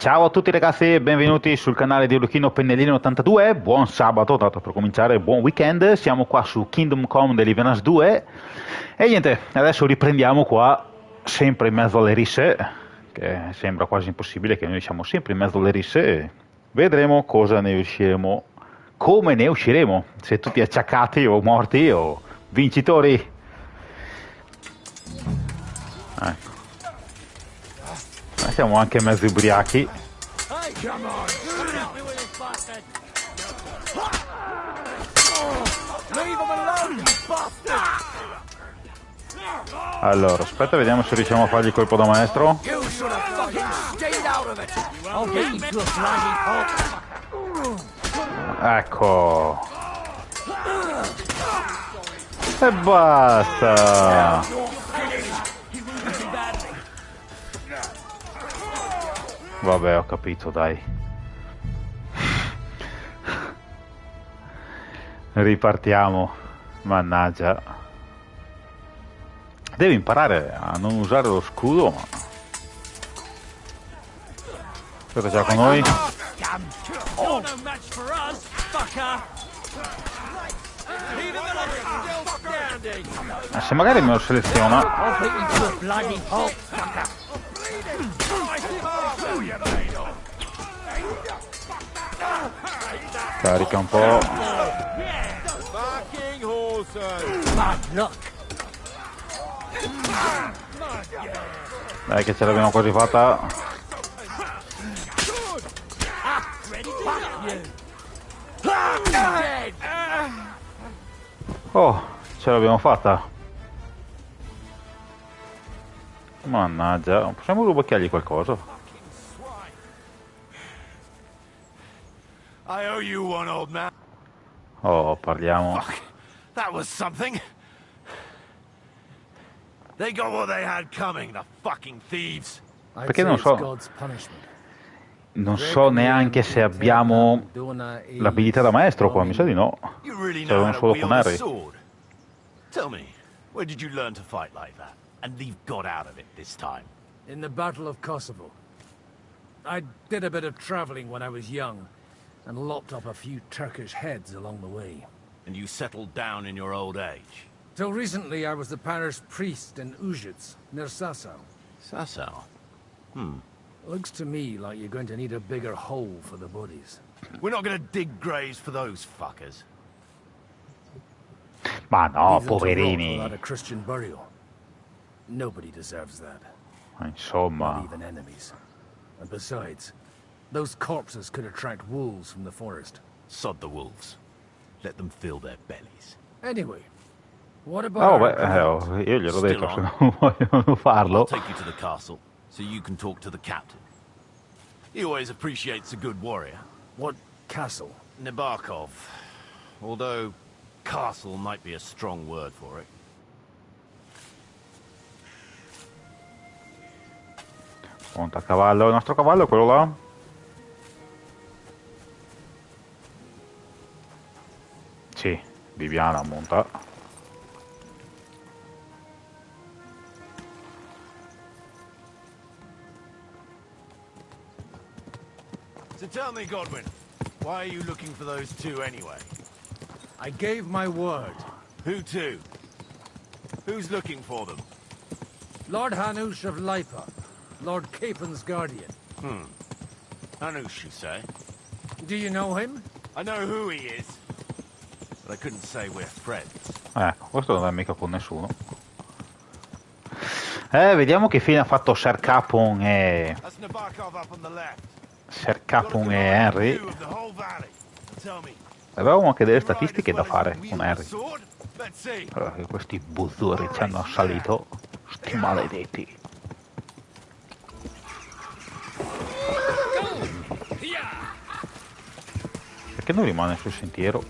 Ciao a tutti ragazzi e benvenuti sul canale di Luchino Pennellino 82, buon sabato, dato per cominciare, buon weekend, siamo qua su Kingdom Come Deliverance 2 e niente, adesso riprendiamo qua, sempre in mezzo alle risse, che sembra quasi impossibile che noi siamo sempre in mezzo alle risse e vedremo cosa ne usciremo, come ne usciremo, se tutti acciaccati o morti o vincitori. Ecco. Siamo anche mezzo ubriachi. Allora, aspetta, vediamo se riusciamo a fargli il colpo da maestro. Ecco. E basta. Vabbè, ho capito, dai. Ripartiamo. Mannaggia. Devi imparare a non usare lo scudo, ma... Cosa c'è con noi? Se magari me lo seleziona. Carica un po'. Dai che ce l'abbiamo quasi fatta. Oh, ce l'abbiamo fatta. Mannaggia, possiamo rubacchiargli qualcosa? I owe you one, old man. Oh, parliamo. Fuck, that was something. They got what they had coming, the fucking thieves. Perché non so. Non so neanche se abbiamo l'abilità da maestro qua, mi sa di no. You really Ce know l'abbiamo how to solo wield con a Harry. sword. Tell me, where did you learn to fight like that? And leave God out of it this time? In the Battle of Kosovo. I did a bit of traveling when I was young, and lopped up a few Turkish heads along the way. And you settled down in your old age? Till recently I was the parish priest in Uzhitz, near Sasau. Sasau? Looks to me like you're going to need a bigger hole for the bodies. We're not gonna dig graves for those fuckers. Ma no, Leave them to rot poverini. without a Christian burial. Nobody deserves that. Ma Not insomma. even enemies. And besides, those corpses could attract wolves from the forest. Sod the wolves. Let them fill their bellies. Anyway, what about Oh, our beh, guide? io gliel'ho Still detto, on. se non vogliono farlo. I'll take you to the castle, so you can talk to the captain. He always appreciates a good warrior. What castle? Nabokov. Although, castle might be a strong word for it. Monta a cavallo, il nostro cavallo è quello là. Sì, Viviana monta. So tell me, Godwin, why are you looking for those two anyway? I gave my word. Who to? Who's looking for them? Lord Hanush of Lipa, Lord Capen's guardian. Anush, you say? Do you know him? I know who he is, but I couldn't say we're friends. Ecco, questo non è mica con nessuno. Vediamo che fine ha fatto Sir Capon e... That's Nabokov up on the left. Sir Got a Capon e commanding Henry. view of the whole valley. Tell me, Avevamo anche delle you ride statistiche as da well as fare you con wield a Harry. sword? Let's see. Allora, che questi buzzuri ci hanno assalito. Sti maledetti. Perché non rimane sul sentiero?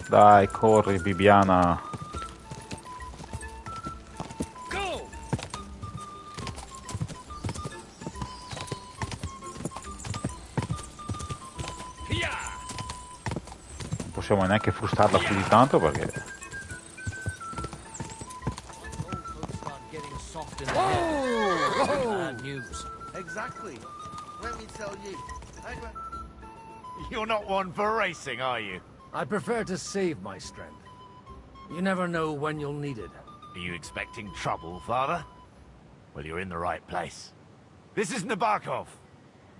Dai, corri, Bibiana. Non possiamo neanche frustarla più di tanto perché soft in the head. Bad news. Exactly. Let me tell you. You're not one for racing, are you? I prefer to save my strength. You never know when you'll need it. Are you expecting trouble, Father? Well, you're in the right place. This is Nabokov.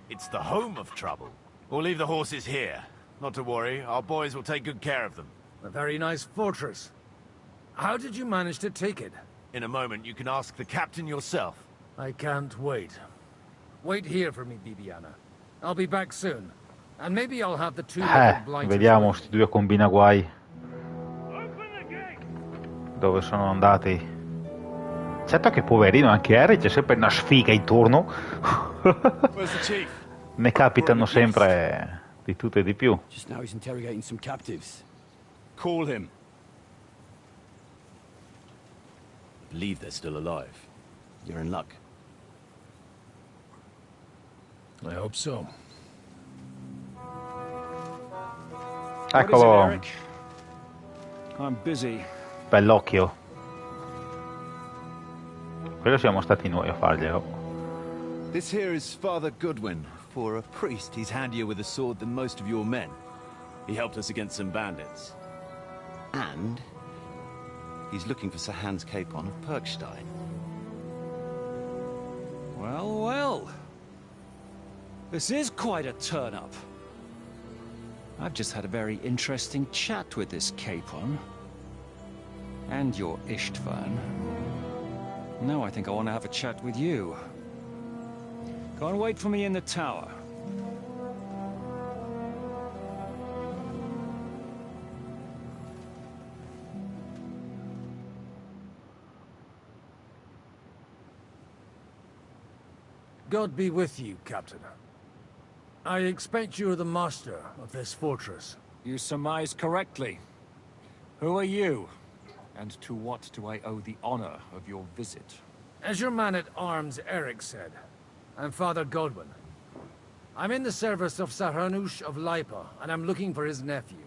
It's the home of trouble. We'll leave the horses here. Not to worry, our boys will take good care of them. A very nice fortress. How did you manage to take it? In a moment, you can ask the captain yourself. I can't wait. Wait here for me, Bibiana. I'll be back soon. And maybe I'll have the two little blighters. Vediamo sti due combinaguai. Dove sono andati? Certo che poverino, anche Harry c'è sempre una sfiga intorno. Ne capitano sempre di tutto e di più. Just now he's interrogating some captives. Call him. Believe they're still alive. You're in luck. I hope so. Eccolo. I'm busy. Bell'occhio. Quello siamo stati noi a farglielo. This here is Father Goodwin. For a priest, he's handier with a sword than most of your men. He helped us against some bandits. And he's looking for Sir Hans Capon of Perkstein. Well, well. This is quite a turn-up. I've just had a very interesting chat with this Capon. And your Istvan. Now I think I want to have a chat with you. Go and wait for me in the tower. God be with you, Captain. I expect you're the master of this fortress. You surmise correctly. Who are you? And to what do I owe the honor of your visit? As your man-at-arms Eric said, I'm Father Godwin. I'm in the service of Saranush of Lipa, and I'm looking for his nephew.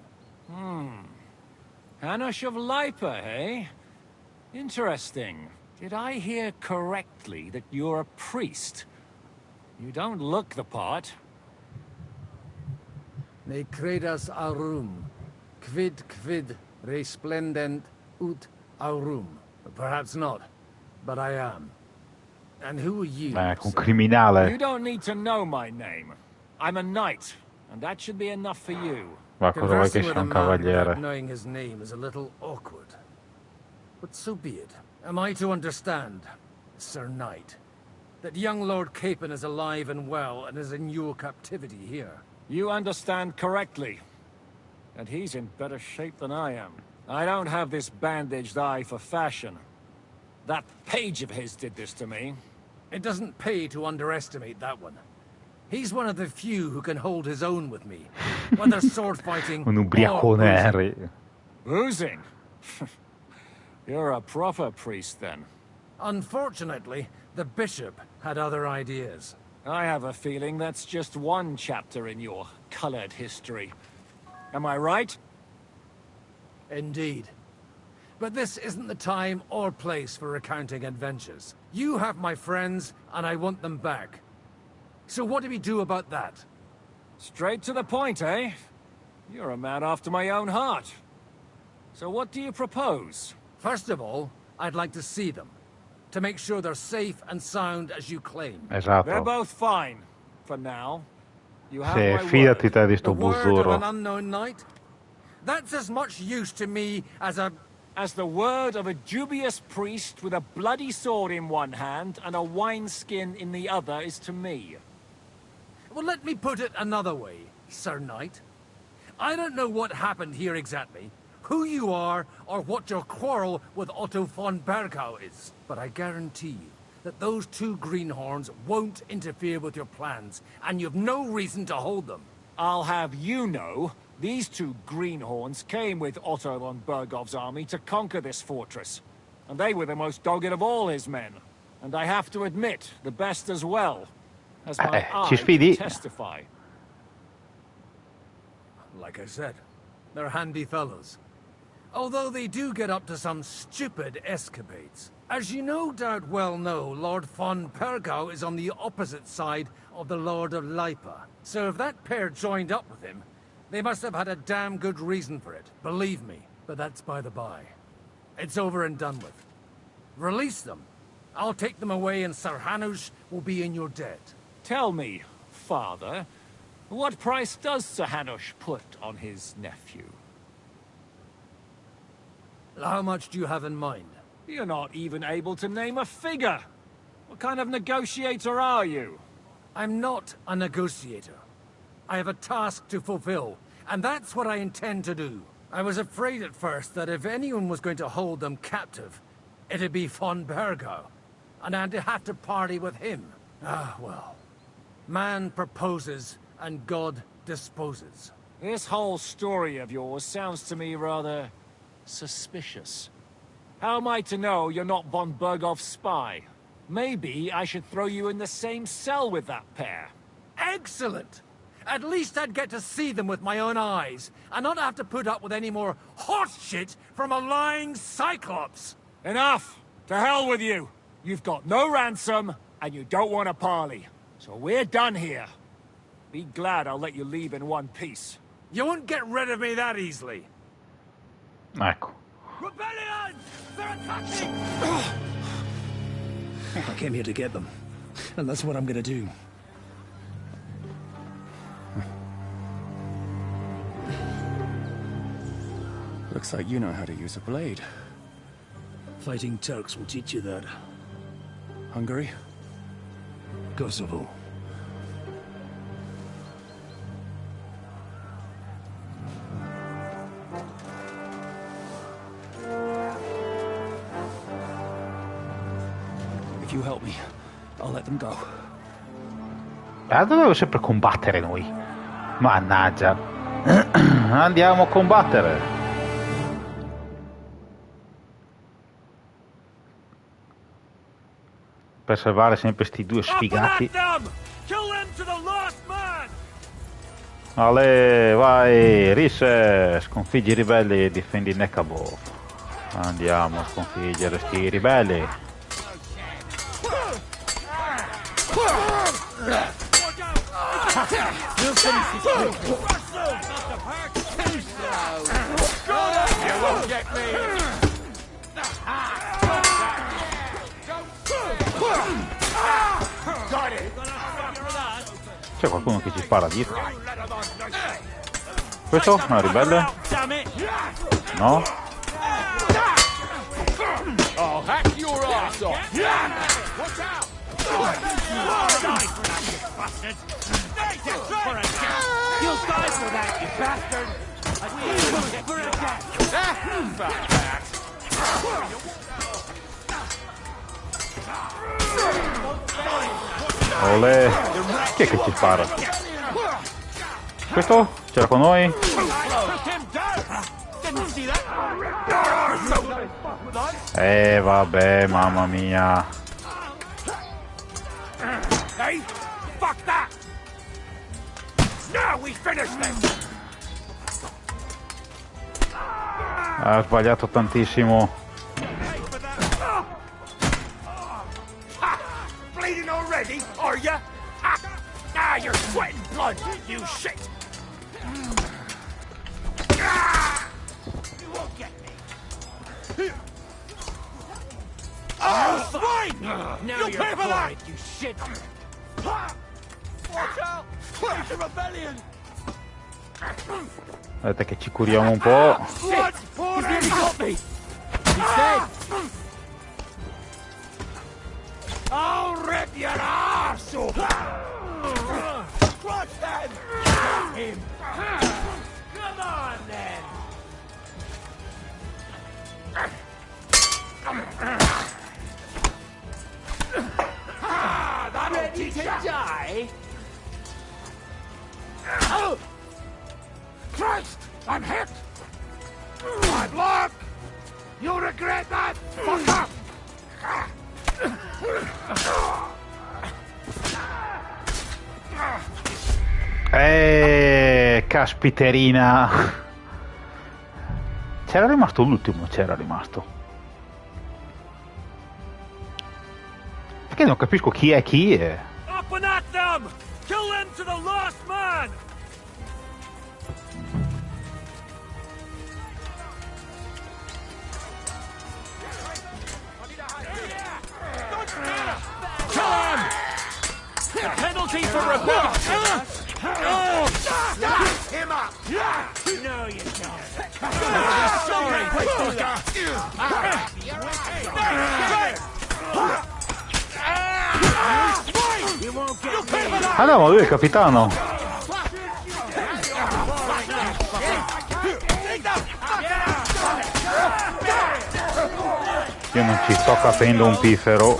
Hanush of Lipa, eh? Interesting. Did I hear correctly that you're a priest? You don't look the part. Ne credas aurum, quid resplendent ut aurum. Perhaps not, but I am. And who are you? Un sir? criminale. You don't need to know my name. I'm a knight, and that should be enough for you. Ma cosa vuoi che Conversing with sia a un man cavaliere? without knowing his name is a little awkward. But so be it. Am I to understand, Sir Knight, that young Lord Capon is alive and well and is in your captivity here? You understand correctly. And he's in better shape than I am. I don't have this bandaged eye for fashion. That page of his did this to me. It doesn't pay to underestimate that one. He's one of the few who can hold his own with me, whether sword fighting Un or ubriacone boozing. Harry. Boozing? You're a proper priest, then. Unfortunately, the bishop had other ideas. I have a feeling that's just one chapter in your colored history. Am I right? Indeed. But this isn't the time or place for recounting adventures. You have my friends, and I want them back. So what do we do about that? Straight to the point, eh? You're a man after my own heart. So what do you propose? First of all, I'd like to see them, to make sure they're safe and sound as you claim. They're Esatto. both fine, for now. You have Sì, my fidati word. te di The sto word of buzzurro. an unknown knight? That's as much use to me as a... As the word of a dubious priest with a bloody sword in one hand and a wineskin in the other is to me. Well, let me put it another way, Sir Knight. I don't know what happened here exactly, who you are, or what your quarrel with Otto von Bergau is. But I guarantee you that those two greenhorns won't interfere with your plans, and you've no reason to hold them. I'll have you know, these two greenhorns came with Otto von Bergov's army to conquer this fortress. And they were the most dogged of all his men. And I have to admit, the best as well. As my ci eye sfidi? can testify. Like I said, they're handy fellows. although they do get up to some stupid escapades. As you no doubt well know, Lord von Pergau is on the opposite side of the Lord of Lipa. So if that pair joined up with him, they must have had a damn good reason for it, believe me. But that's by the by. It's over and done with. Release them. I'll take them away and Sir Hanush will be in your debt. Tell me, Father, what price does Sir Hanush put on his nephew? How much do you have in mind? You're not even able to name a figure. What kind of negotiator are you? I'm not a negotiator. I have a task to fulfill, and that's what I intend to do. I was afraid at first that if anyone was going to hold them captive, it'd be von Pergau, and I'd have to party with him. Ah, well. Man proposes, and God disposes. This whole story of yours sounds to me rather suspicious. How am I to know you're not von Bergov's spy? Maybe I should throw you in the same cell with that pair. Excellent! At least I'd get to see them with my own eyes, and not have to put up with any more horse shit from a lying cyclops! Enough! To hell with you! You've got no ransom, and you don't want a parley. So we're done here. Be glad I'll let you leave in one piece. You won't get rid of me that easily. Ecco. Rebellion! They're attacking! I came here to get them, and that's what I'm gonna do. Looks like you know how to use a blade. Fighting Turks will teach you that. Hungary? Kosovo. If you help me, I'll let them go. Dovevo sempre combattere noi. Mannaggia. Andiamo a combattere. Per salvare sempre sti due sfigati. Ale, vai, Risse, sconfiggi i ribelli e difendi Nekabov. Andiamo a sconfiggere sti ribelli. C'è qualcuno che ci spara dietro. Questo è una ribelle? No? I'll hack your ass off. You'll die for that, you bastard! Olè. Chi è che ci spara? Questo? C'era con noi? Vabbè, mamma mia. Hey, fuck that! Now we finish this! Ha sbagliato tantissimo. Bleeding already, are ya? Ah, you're sweating blood, you shit! You won't get me. Oh, fine! Now You'll pay for that! You shit! Watch out! It's a rebellion! Vedete che ci curiamo un po'. Shit! He's nearly got me! He's dead! I'll rip your arsehole! Crush them! Him! Come on, then! Ready to die? Christ! I'm hit! My block! You'll regret that, fucker! Caspiterina. C'era rimasto l'ultimo, c'era rimasto. Perché non capisco chi è chi è. Up and at them! Kill them to the last man! Kill him! The penalty for rebuff! Him up! No, you don't. Sorry, fucker! You won't get me! Ah no, ma lui è il capitano. Io non ci sto capendo un piffero.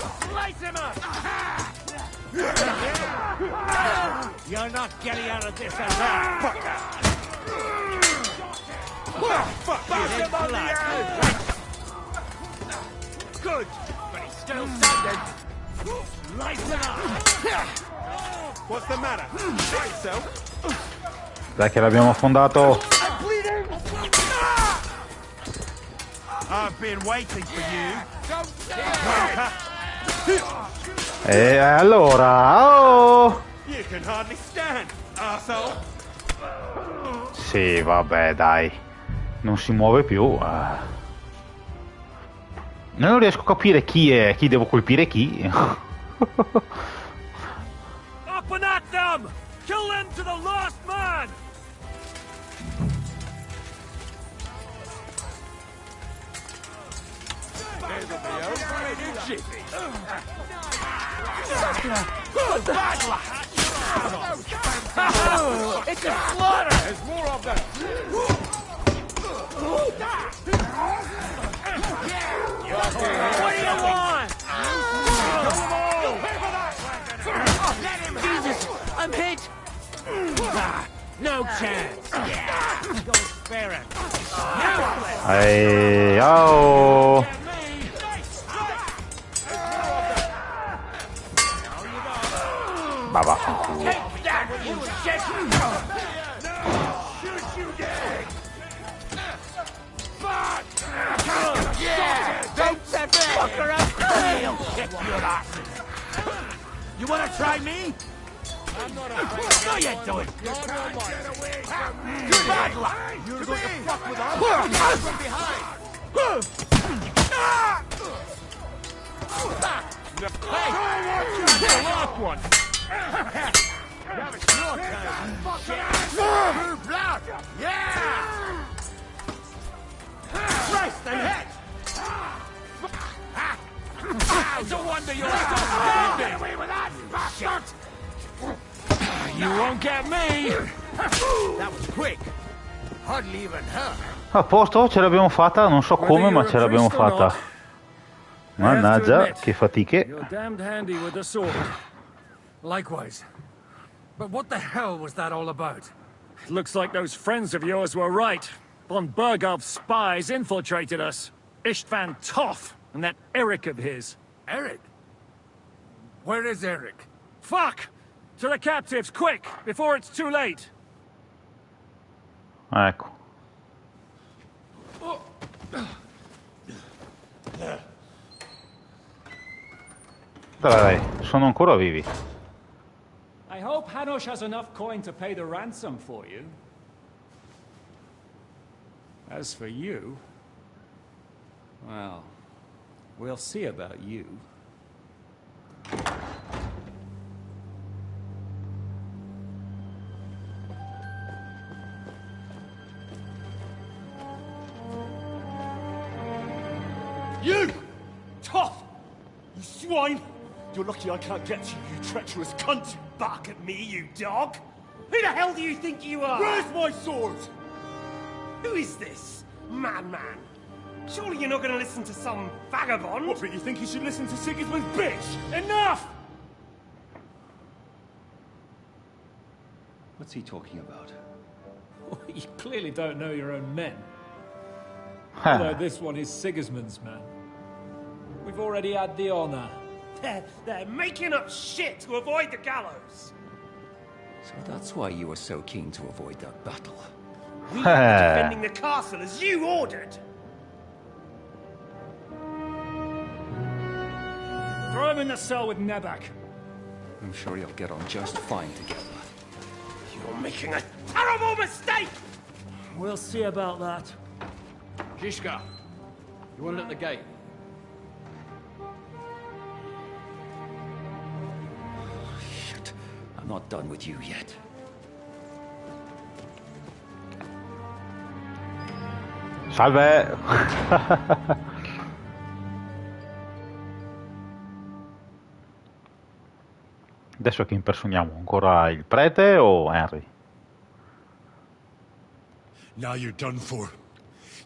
You're not getting out of this alive! Good, but he's still standing. Lighten up! What's the matter? Shut yourself. Dai che l'abbiamo affondato. I've been waiting for you. E allora... Oh! You can hardly stand, arsehole. Sì, vabbè, dai. Non si muove più. Non riesco a capire chi è, chi devo colpire chi. Up and at them! Kill them to the last man! It's a slaughter! There's more of them! What do you want? Jesus, I'm hit! No chance! Go spare him! Ehi, oh! Ma vaffanculo. You wanna try me? I'm not afraid. No, you don't! Bad luck! You're going to fuck with us? From behind! Hey! That's the last one! Blood! Yeah! Christ and head! It's a wonder you're still standing! Away with that, bastard! You won't get me! That was quick. Hardly even her. A posto, ce l'abbiamo fatta, non so come, ma ce l'abbiamo fatta. Mannaggia, che fatiche. You're damned handy with the sword. Likewise. But what the hell was that all about? It looks like those friends of yours were right. Von Bergov's spies infiltrated us. Istvan Toth and that Eric of his. Eric? Where is Eric? Fuck! To the captives, quick, before it's too late. Ecco. Dai, sono ancora vivi. I hope Hanush has enough coin to pay the ransom for you. As for you, well, we'll see about you. You! Tough! You swine! You're lucky I can't get you, you treacherous cunt! You bark at me, you dog! Who the hell do you think you are? Where's my sword? Who is this? Madman! Surely you're not gonna listen to some vagabond? What, but you think you should listen to Sigismund's bitch? Enough! What's he talking about? You clearly don't know your own men. Although this one is Sigismund's man. We've already had the honor. They're making up shit to avoid the gallows! So that's why you were so keen to avoid that battle. We were defending the castle as you ordered. Throw him in the cell with Nebak. I'm sure you'll get on just fine together. You're making a terrible mistake! We'll see about that. Zizka, you want it at the gate? Shit. I'm not done with you yet. Salve! Adesso che impersoniamo? Ancora il prete o Henry? Now you're done for.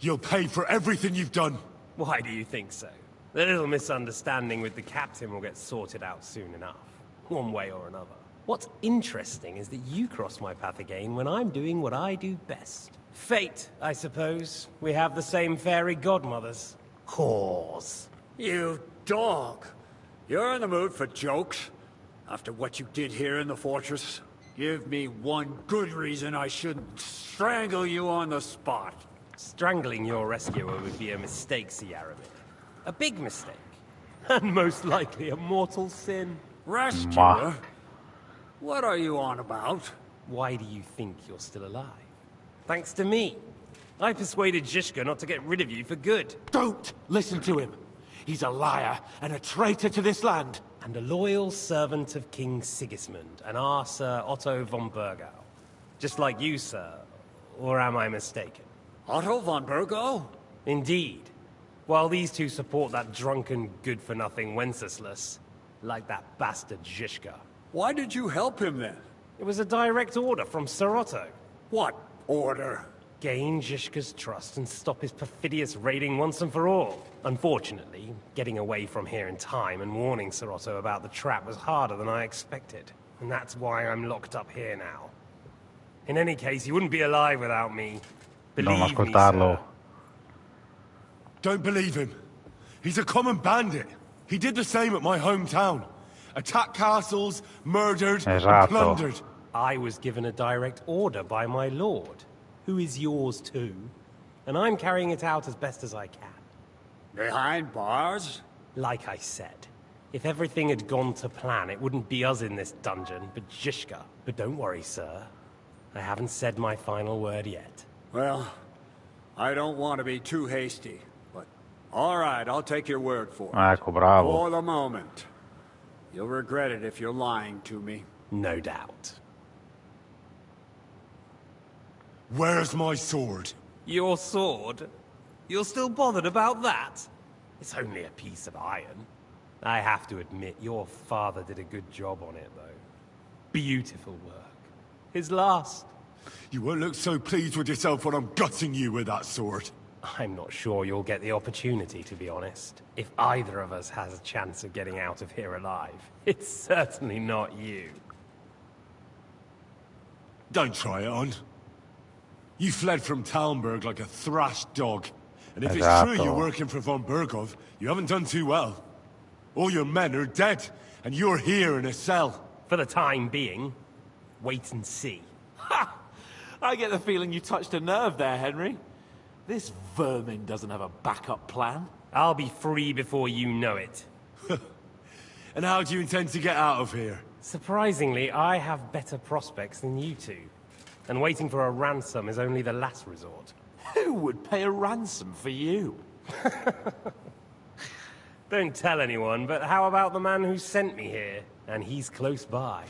You'll pay for everything you've done. Why do you think so? The little misunderstanding with the captain will get sorted out soon enough, one way or another. What's interesting is that you cross my path again when I'm doing what I do best. Fate, I suppose. We have the same fairy godmothers. Whores. You dog! You're in the mood for jokes? After what you did here in the fortress? Give me one good reason I shouldn't strangle you on the spot. Strangling your rescuer would be a mistake, Sierramid. A big mistake. And most likely a mortal sin. Rescuer? What are you on about? Why do you think you're still alive? Thanks to me. I persuaded Zizka not to get rid of you for good. Don't listen to him. He's a liar and a traitor to this land. And a loyal servant of King Sigismund and our Sir Otto von Burgau. Just like you, sir. Or am I mistaken? Otto von Burgau? Indeed. While these two support that drunken, good-for-nothing Wenceslas, like that bastard Zizka. Why did you help him then? It was a direct order from Sir Otto. What order? Gain Zizka's trust and stop his perfidious raiding once and for all. Unfortunately, getting away from here in time and warning Sir Otto about the trap was harder than I expected. And that's why I'm locked up here now. In any case, he wouldn't be alive without me. Believe me, sir. Don't believe him. He's a common bandit. He did the same at my hometown. Attacked castles, murdered, and plundered. I was given a direct order by my lord, who is yours too, and I'm carrying it out as best as I can. Behind bars? Like I said, if everything had gone to plan, it wouldn't be us in this dungeon, but Zizka. But don't worry, sir. I haven't said my final word yet. Well, I don't want to be too hasty, but all right, I'll take your word for it. Ecco, bravo. For the moment. You'll regret it if you're lying to me. No doubt. Where's my sword? Your sword? You're still bothered about that? It's only a piece of iron. I have to admit, your father did a good job on it, though. Beautiful work. His last. You won't look so pleased with yourself when I'm gutting you with that sword. I'm not sure you'll get the opportunity, to be honest. If either of us has a chance of getting out of here alive, it's certainly not you. Don't try it on. You fled from Talmberg like a thrashed dog. And if it's true you're working for von Burgov, you haven't done too well. All your men are dead, and you're here in a cell. For the time being, wait and see. Ha! I get the feeling you touched a nerve there, Henry. This vermin doesn't have a backup plan. I'll be free before you know it. And how do you intend to get out of here? Surprisingly, I have better prospects than you two. And waiting for a ransom is only the last resort. Who would pay a ransom for you? Don't tell anyone, but how about the man who sent me here? And he's close by.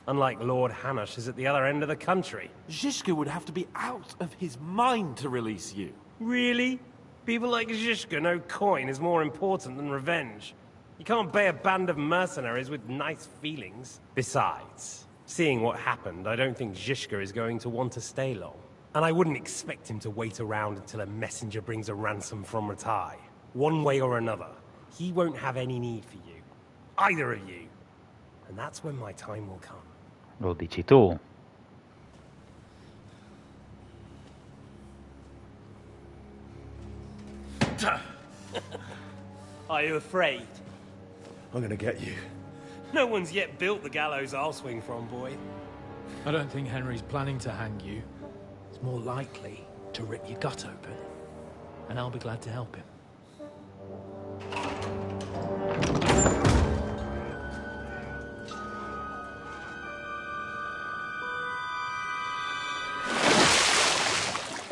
Unlike Lord Hanush is at the other end of the country. Zizka would have to be out of his mind to release you. Really? People like Zizka know coin is more important than revenge. You can't pay a band of mercenaries with nice feelings. Besides, seeing what happened, I don't think Zizka is going to want to stay long. And I wouldn't expect him to wait around until a messenger brings a ransom from Ratai. One way or another, he won't have any need for you. Either of you. And that's when my time will come. Lo dici tu. Are you afraid? I'm gonna get you. No one's yet built the gallows I'll swing from, boy. I don't think Henry's planning to hang you. is more likely to rip your gut open. And I'll be glad to help him.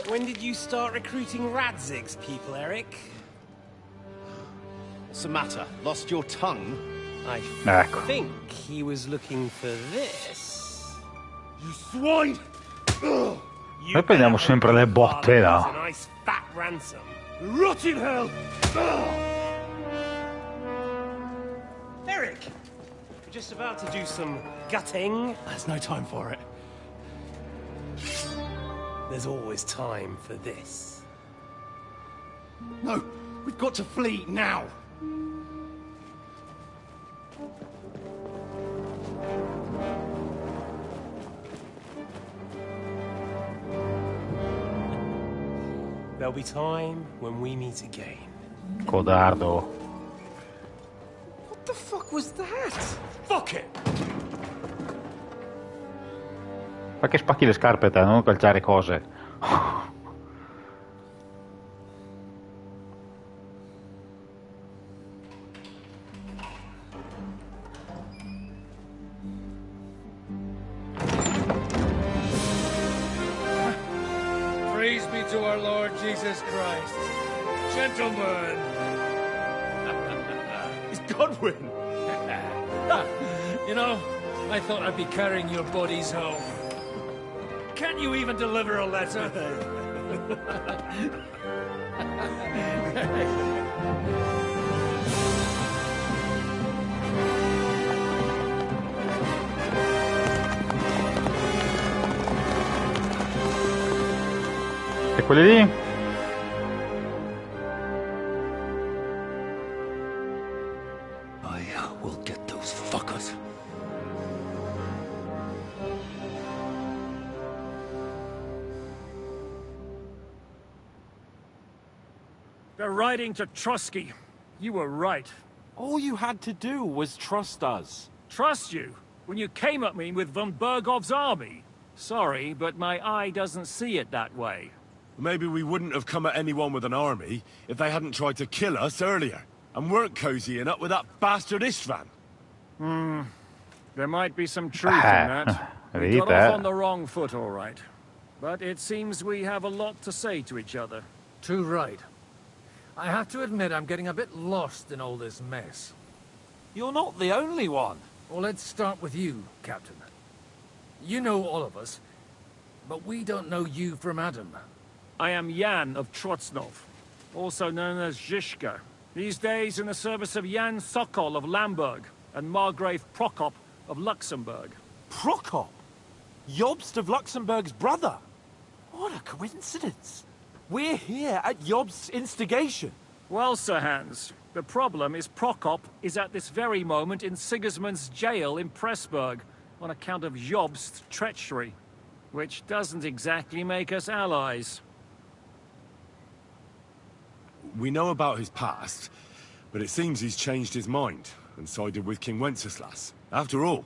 When did you start recruiting Radzig's people, Eric? What's the matter? Lost your tongue? I think he was looking for this. You swine! Noi prendiamo sempre le botte A là. nice fat ransom. Rot in hell! Eric! We're just about to do some gutting. There's no time for it. There's always time for this. No, we've got to flee now. There'll be time when we meet again. Codardo. What the fuck was that? Fuck it! Fa che spacchi le scarpe te, non calciare cose. Praise be to our Lord Jesus Christ. Gentlemen. It's Godwin! You know, I thought I'd be carrying your bodies home. Can't you even deliver a letter? E quelli lì? I will get those fuckers. They're riding to Trusky. You were right. All you had to do was trust us. Trust you? When you came at me with von Bergov's army? Sorry, but my eye doesn't see it that way. Maybe we wouldn't have come at anyone with an army if they hadn't tried to kill us earlier, and weren't cozying up with that bastard Istvan. There might be some truth in that. We got off on the wrong foot, all right. But it seems we have a lot to say to each other. Too right. I have to admit I'm getting a bit lost in all this mess. You're not the only one. Well, let's start with you, Captain. You know all of us, but we don't know you from Adam. I am Jan of Trotsnov, also known as Zhishka. These days in the service of Jan Sokol of Lamberg and Margrave Prokop of Luxembourg. Prokop? Jobst of Luxembourg's brother? What a coincidence. We're here at Jobst's instigation. Well, Sir Hans, the problem is Prokop is at this very moment in Sigismund's jail in Pressburg on account of Jobst's treachery, which doesn't exactly make us allies. We know about his past, but it seems he's changed his mind and sided with King Wenceslas. After all,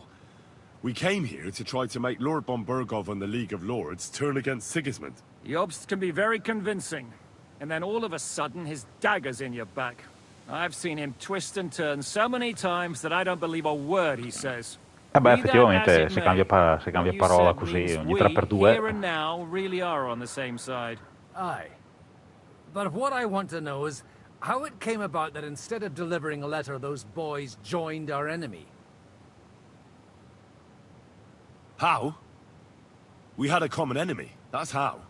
we came here to try to make Lord von Bergov and the League of Lords turn against Sigismund. Jobst can be very convincing, and then all of a sudden his dagger's in your back. I've seen him twist and turn so many times that I don't believe a word he says. Beh, effettivamente se cambia parola così ogni 3x2. Here and now really are on the same side. Aye. But what I want to know is how it came about that instead of delivering a letter, those boys joined our enemy. How? We had a common enemy, that's how.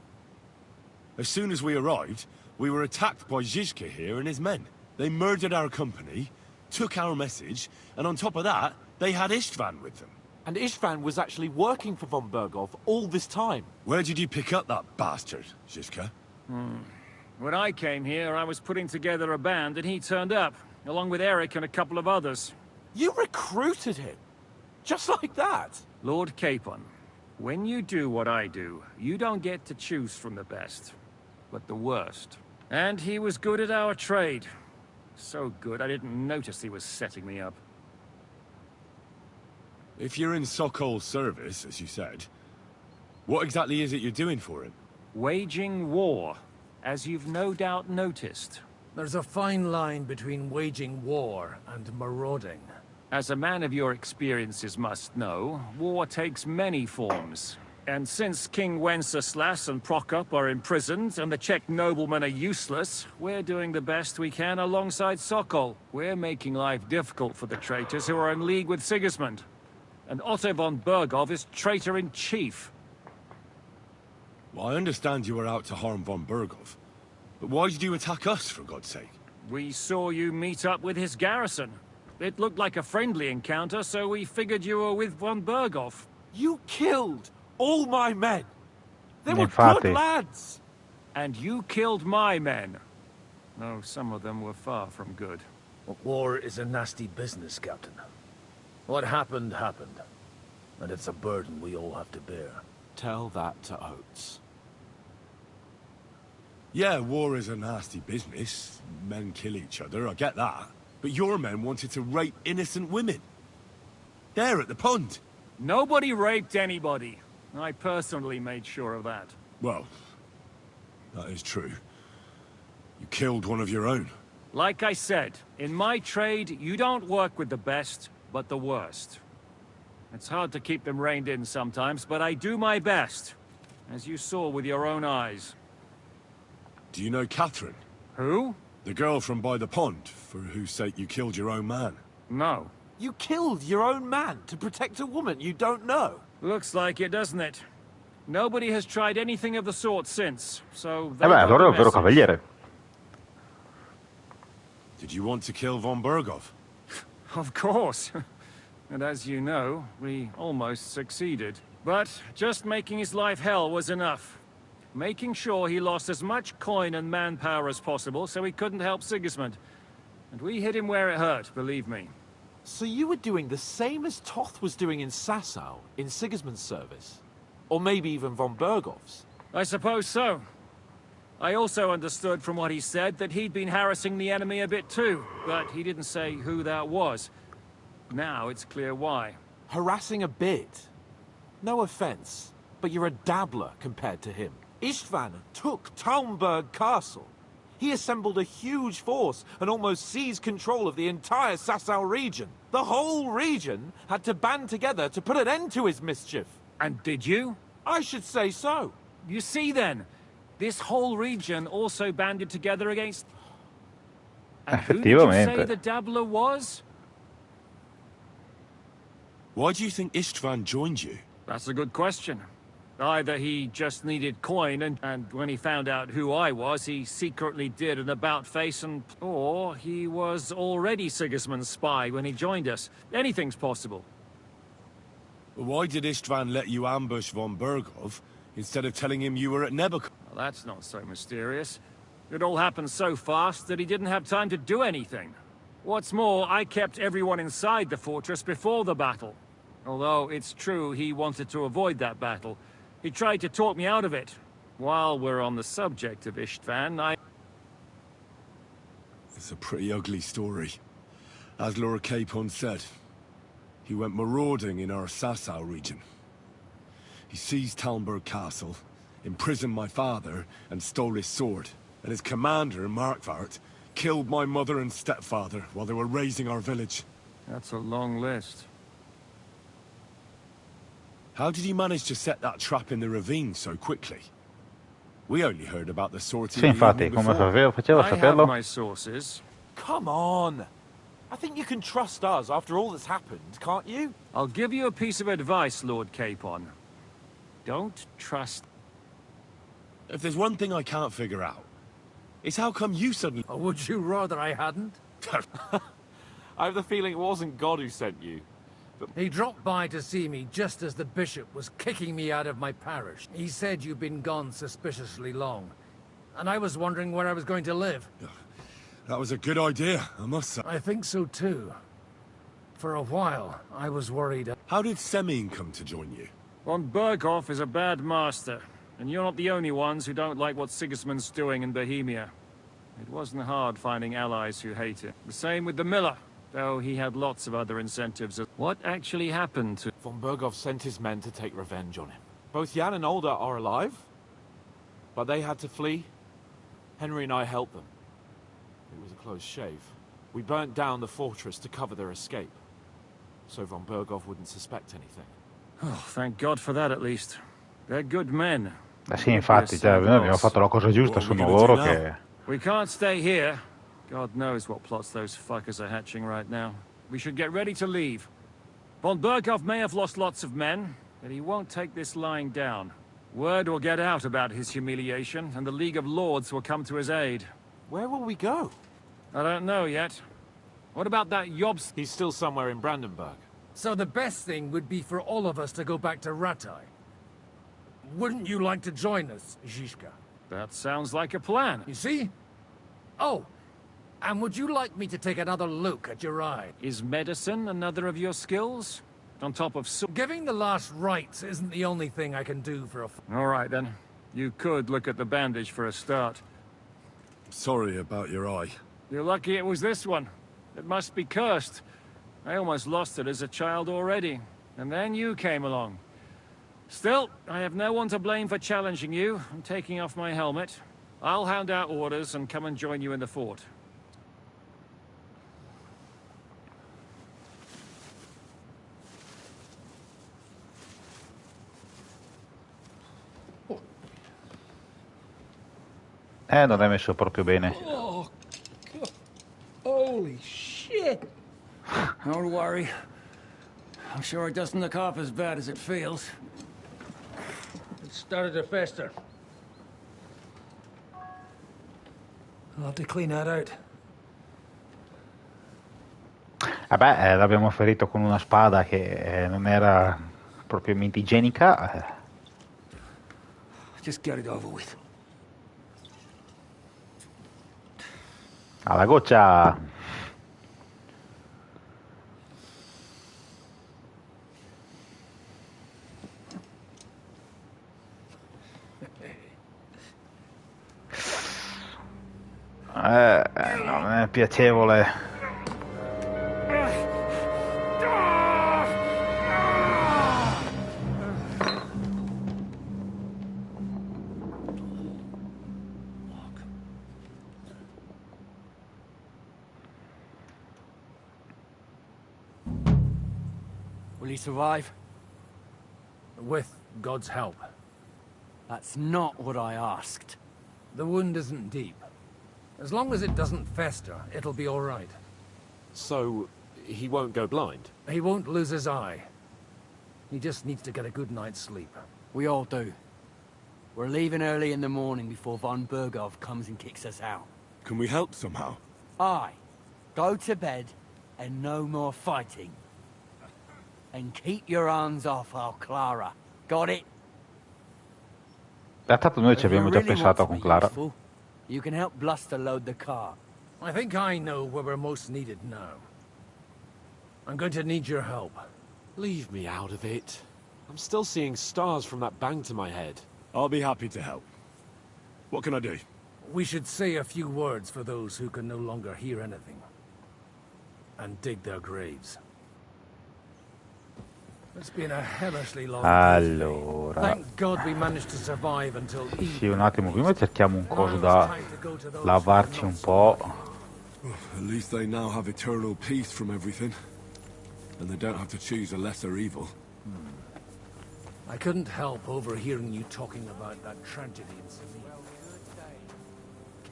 As soon as we arrived, we were attacked by Zhizka here and his men. They murdered our company, took our message, and on top of that, they had Istvan with them. And Istvan was actually working for von Bergov all this time. Where did you pick up that bastard, Zhizka? When I came here, I was putting together a band and he turned up, along with Eric and a couple of others. You recruited him? Just like that? Lord Capon, when you do what I do, you don't get to choose from the best, but the worst. And he was good at our trade. So good, I didn't notice he was setting me up. If you're in Sokol's service, as you said, what exactly is it you're doing for him? Waging war, as you've no doubt noticed. There's a fine line between waging war and marauding. As a man of your experiences must know, war takes many forms. And since King Wenceslas and Prokop are imprisoned and the Czech noblemen are useless, we're doing the best we can alongside Sokol. We're making life difficult for the traitors who are in league with Sigismund. And Otto von Bergov is traitor-in-chief. Well, I understand you were out to harm von Bergov. But why did you attack us, for God's sake? We saw you meet up with his garrison. It looked like a friendly encounter, so we figured you were with von Bergov. You killed all my men! They were good lads! And you killed my men. No, some of them were far from good. War is a nasty business, Captain. What happened, happened. And it's a burden we all have to bear. Tell that to Oates. Yeah, war is a nasty business. Men kill each other, I get that. But your men wanted to rape innocent women. There at the pond. Nobody raped anybody. I personally made sure of that. Well, that is true. You killed one of your own. Like I said, in my trade, you don't work with the best, but the worst. It's hard to keep them reined in sometimes, but I do my best. As you saw with your own eyes. Do you know Catherine? Who? The girl from by the pond, for whose sake you killed your own man. No. You killed your own man to protect a woman you don't know? Looks like it, doesn't it? Nobody has tried anything of the sort since, so... allora è un vero cavaliere. Did you want to kill von Bergov? Of course. And as you know, we almost succeeded. But just making his life hell was enough. Making sure he lost as much coin and manpower as possible so he couldn't help Sigismund. And we hit him where it hurt, believe me. So you were doing the same as Toth was doing in Sasau, in Sigismund's service? Or maybe even von Bergov's? I suppose so. I also understood from what he said that he'd been harassing the enemy a bit too, but he didn't say who that was. Now it's clear why. Harassing a bit? No offense, but you're a dabbler compared to him. Istvan took Talmberg Castle. He assembled a huge force and almost seized control of the entire Sasau region. The whole region had to band together to put an end to his mischief. And did you? I should say so. You see then, this whole region also banded together against... And who did you say the dabbler was? Why do you think Istvan joined you? That's a good question. Either he just needed coin, and when he found out who I was, he secretly did an about-face, or he was already Sigismund's spy when he joined us. Anything's possible. Why did Istvan let you ambush von Bergov, instead of telling him you were at Nebuchadnezzar? Well, that's not so mysterious. It all happened so fast that he didn't have time to do anything. What's more, I kept everyone inside the fortress before the battle. Although it's true he wanted to avoid that battle. He tried to talk me out of it. While we're on the subject of Istvan, It's a pretty ugly story. As Lord Capon said, he went marauding in our Sasau region. He seized Talmberg Castle, imprisoned my father, and stole his sword. And his commander, Markvart, killed my mother and stepfather while they were raising our village. That's a long list. How did you manage to set that trap in the ravine so quickly? We only heard about the sortie. Sì, infatti, come faceva a saperlo? I have my sources. Come on! I think you can trust us after all that's happened, can't you? I'll give you a piece of advice, Lord Capon. Don't trust... If there's one thing I can't figure out, it's how come you suddenly... Or would you rather I hadn't? I have the feeling it wasn't God who sent you. He dropped by to see me just as the bishop was kicking me out of my parish. He said you'd been gone suspiciously long, and I was wondering where I was going to live. That was a good idea, I must say. I think so too. For a while, I was worried. How did Semyon come to join you? Von Bergov is a bad master, and you're not the only ones who don't like what Sigismund's doing in Bohemia. It wasn't hard finding allies who hate him. The same with the miller. Though he had lots of other incentives. What actually happened to... Von Bergov sent his men to take revenge on him. Both Jan and Olda are alive? but they had to flee. Henry and I helped them. It was a close shave. We burnt down the fortress to cover their escape, so von Berghoff wouldn't suspect anything. Oh, thank God for that at least. They're good men. Sì, infatti, cioè, noi abbiamo fatto la cosa giusta, sono loro che... We can't stay here. God knows what plots those fuckers are hatching right now. We should get ready to leave. Von Berghoff may have lost lots of men, but he won't take this lying down. Word will get out about his humiliation, and the League of Lords will come to his aid. Where will we go? I don't know yet. What about that Jobs? He's still somewhere in Brandenburg. So the best thing would be for all of us to go back to Ratai. Wouldn't you like to join us, Zizka? That sounds like a plan. You see? Oh, and would you like me to take another look at your eye? Is medicine another of your skills? On top of giving the last rites isn't the only thing I can do for a... All right, then. You could look at the bandage for a start. Sorry about your eye. You're lucky it was this one. It must be cursed. I almost lost it as a child already. And then you came along. Still, I have no one to blame for challenging you. I'm taking off my helmet. I'll hand out orders and come and join you in the fort. Non è messo proprio bene. Oh, God. Holy shit! Don't worry. I'm sure it doesn't look half as bad as it feels. It started to fester. I'll have to clean that out. Vabbè, l'abbiamo ferito con una spada che non era propriamente igienica. Just get it over with. Alla goccia! Non è piacevole. Will he survive? With God's help. That's not what I asked. The wound isn't deep. As long as it doesn't fester, it'll be all right. So, he won't go blind? He won't lose his eye. He just needs to get a good night's sleep. We all do. We're leaving early in the morning before von Berghoff comes and kicks us out. Can we help somehow? Aye. Go to bed and no more fighting. And keep your hands off our Clara. Got it? Tanto noi ci abbiamo già pensato con Clara. You can help Bluster load the car. I think I know where we're most needed now. I'm going to need your help. Leave me out of it. I'm still seeing stars from that bang to my head. I'll be happy to help. What can I do? We should say a few words for those who can no longer hear anything. And dig their graves. It's been a hellishly long Allora, Thank God we managed to survive until sì, un attimo, prima cerchiamo un coso da lavarci un po'. At least they now have eternal peace from everything. And they don't have to choose a lesser evil. I couldn't help overhearing you talking about that tragedy in Seville.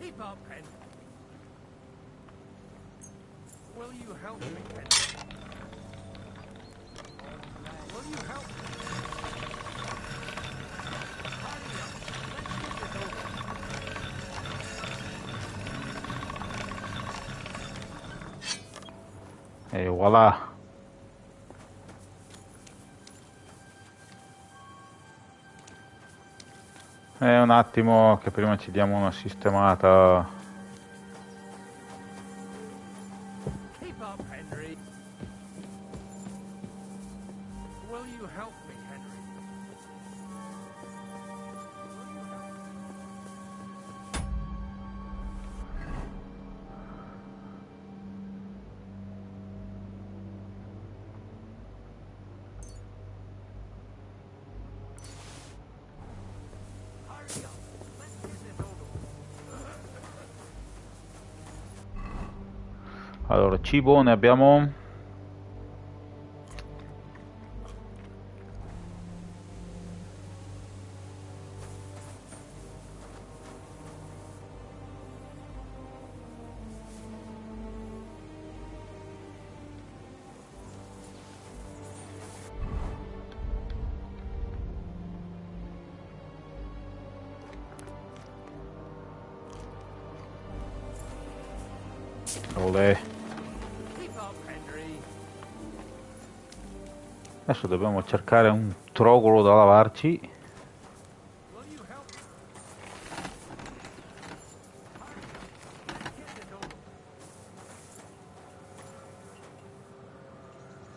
Keep up, Henry. Will you help me, Henry? Will you help me? E voilà. Un attimo che prima ci diamo una sistemata. Keep up, Henry. Will you help me, Henry? Allora, cibo ne abbiamo... Olè. Adesso dobbiamo cercare un trogolo da lavarci.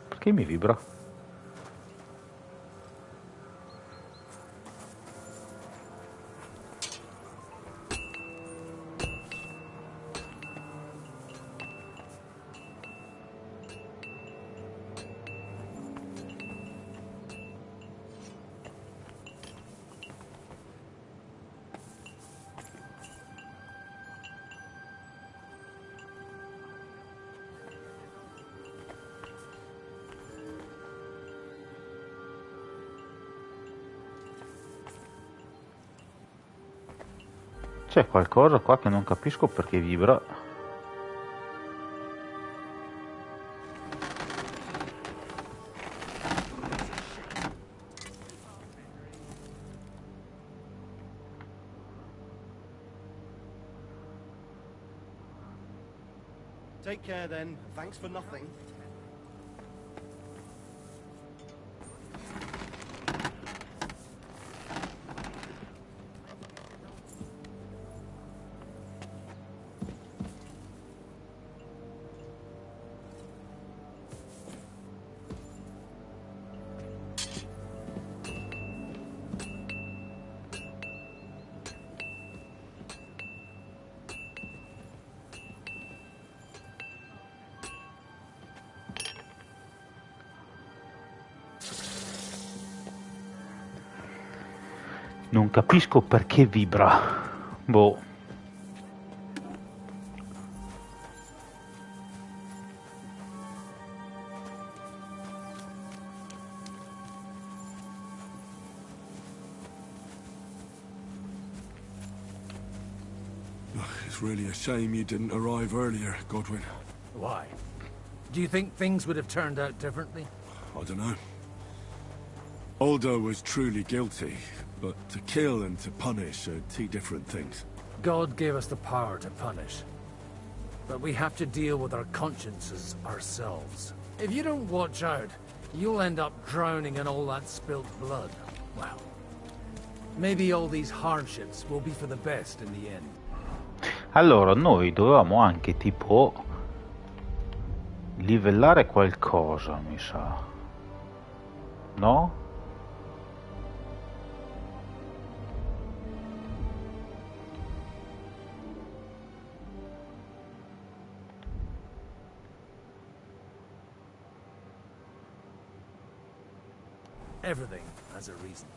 Perché mi vibra? C'è qualcosa qua che non capisco perché vibra. Take care then. Thanks for nothing. Non capisco perché vibra. Boh. It's really a shame you didn't arrive earlier, Godwin. Why? Do you think things would have turned out differently? I don't know. Aldo was truly guilty, but to kill and to punish are two different things. God gave us the power to punish. But we have to deal with our consciences ourselves. If you don't watch out, you'll end up drowning in all that spilt blood. Well, maybe all these hardships will be for the best in the end. Allora, noi dovevamo anche tipo livellare qualcosa, mi sa. No? Everything has a reason.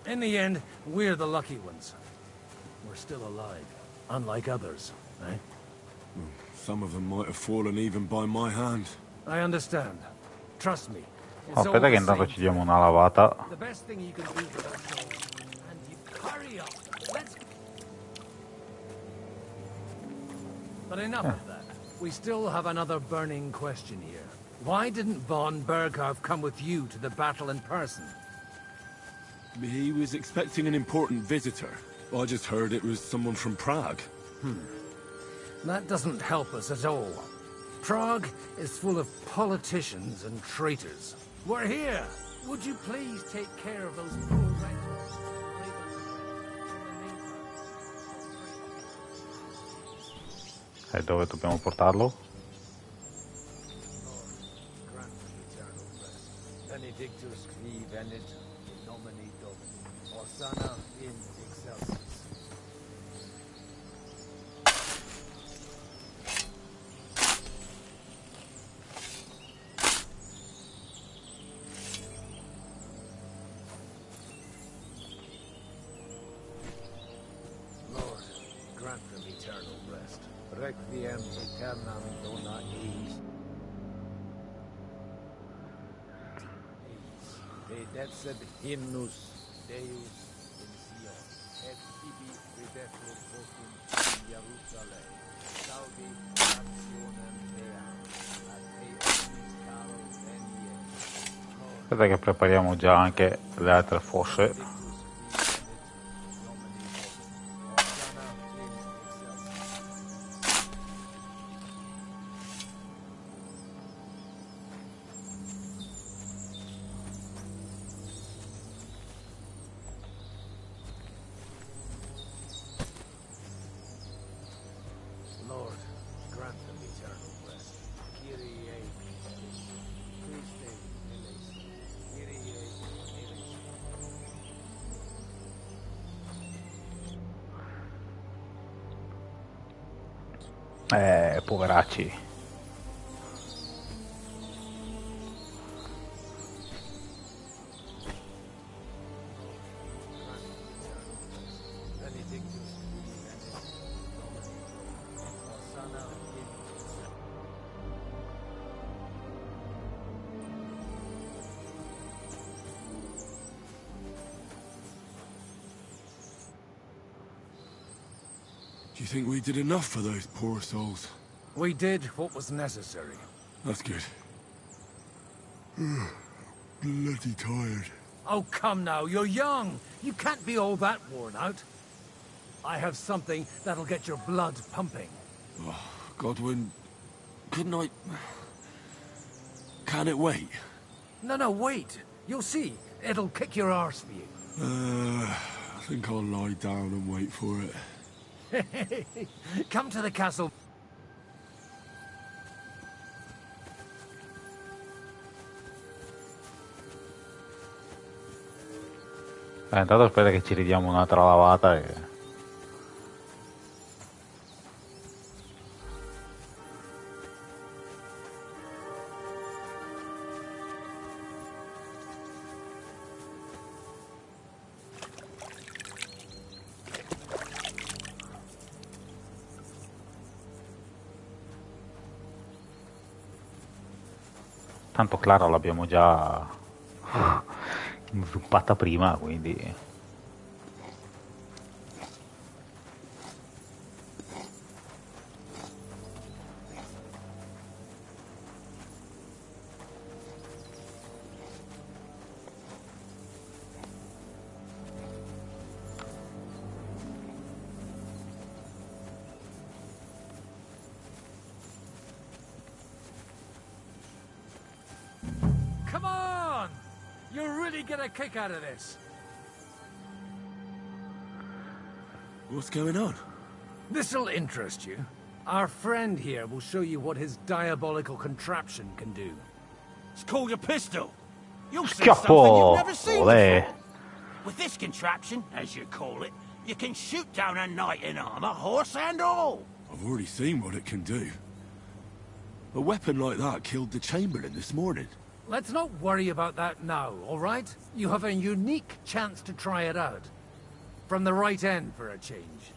In the end, we're the lucky ones. We're still alive, unlike others, eh? Some of them might have fallen even by my hand. I understand. Trust me. Aspetta che intanto ci diamo una lavata. The best thing you can do for us all. And you hurry up. Let's. But enough of that. We still have another burning question here. Why didn't von Berghoff come with you to the battle in person? He was expecting an important visitor. I just heard it was someone from Prague. That doesn't help us at all. Prague is full of politicians and traitors. We're here! Would you please take care of those poor renters? E dove dobbiamo portarlo? Benedictus qui venit in nomine Domini. Hosanna in excelsis. requiem aeternam dona eis. Te decet hymnus Deus in Sion, et tibi videtur vocum in Jerusalem. Salvi nationem meam, a te omnis caro venie. Aspetta che prepariamo già anche le altre fosse. Lord, grant them eternal rest. Kyrie eleison. Christe eleison. Kyrie eleison. Poveracci. Do you think we did enough for those poor souls? We did what was necessary. That's good. Bloody tired. Oh, come now, you're young. You can't be all that worn out. I have something that'll get your blood pumping. Oh, Godwin, couldn't I... Can it wait? No, wait. You'll see. It'll kick your arse for you. I think I'll lie down and wait for it. Come to the castle. Intanto aspetta che ci ridiamo un'altra lavata e... Tanto Clara l'abbiamo già inzuppata prima, quindi... Come on! You'll really get a kick out of this. What's going on? This'll interest you. Our friend here will show you what his diabolical contraption can do. It's called a pistol. You'll see something you've never seen Olé. before. With this contraption, as you call it, you can shoot down a knight in armor, horse and all. I've already seen what it can do. A weapon like that killed the Chamberlain this morning. Let's not worry about that now, all right? You have a unique chance to try it out. From the right end for a change.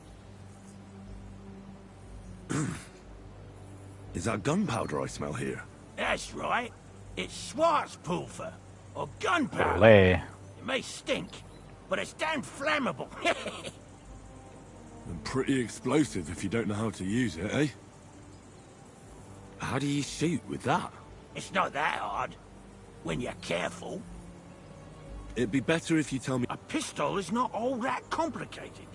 Is that gunpowder I smell here? That's right. It's Schwarzpulver, or gunpowder. Olé. It may stink, but it's damn flammable. And pretty explosive if you don't know how to use it, eh? How do you shoot with that? It's not that hard, when you're careful. It'd be better if you tell me... A pistol is not all that complicated.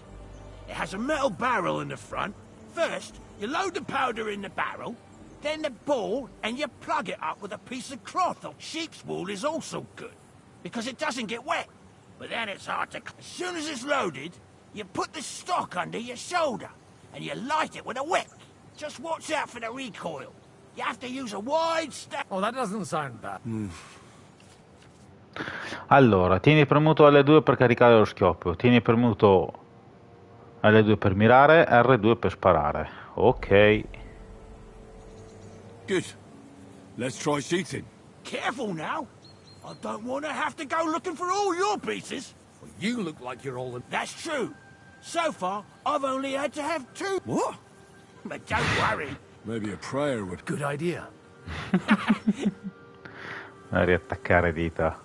It has a metal barrel in the front. First, you load the powder in the barrel, then the ball, and you plug it up with a piece of cloth. Sheep's wool is also good, because it doesn't get wet. But then it's hard to... As soon as it's loaded, you put the stock under your shoulder, and you light it with a wick. Just watch out for the recoil. You have to use a wide step. Oh, that doesn't sound bad. Allora, tieni premuto L2 per caricare lo schioppo, tieni premuto L2 per mirare, R2 per sparare. Ok. Good. Let's try shooting. Careful now. I don't want to have to go looking for all your pieces. Well, you look like you're all in... That's true. So far, I've only had to have two. What? But don't worry. Maybe a prayer would... Good idea. Riattaccare dita.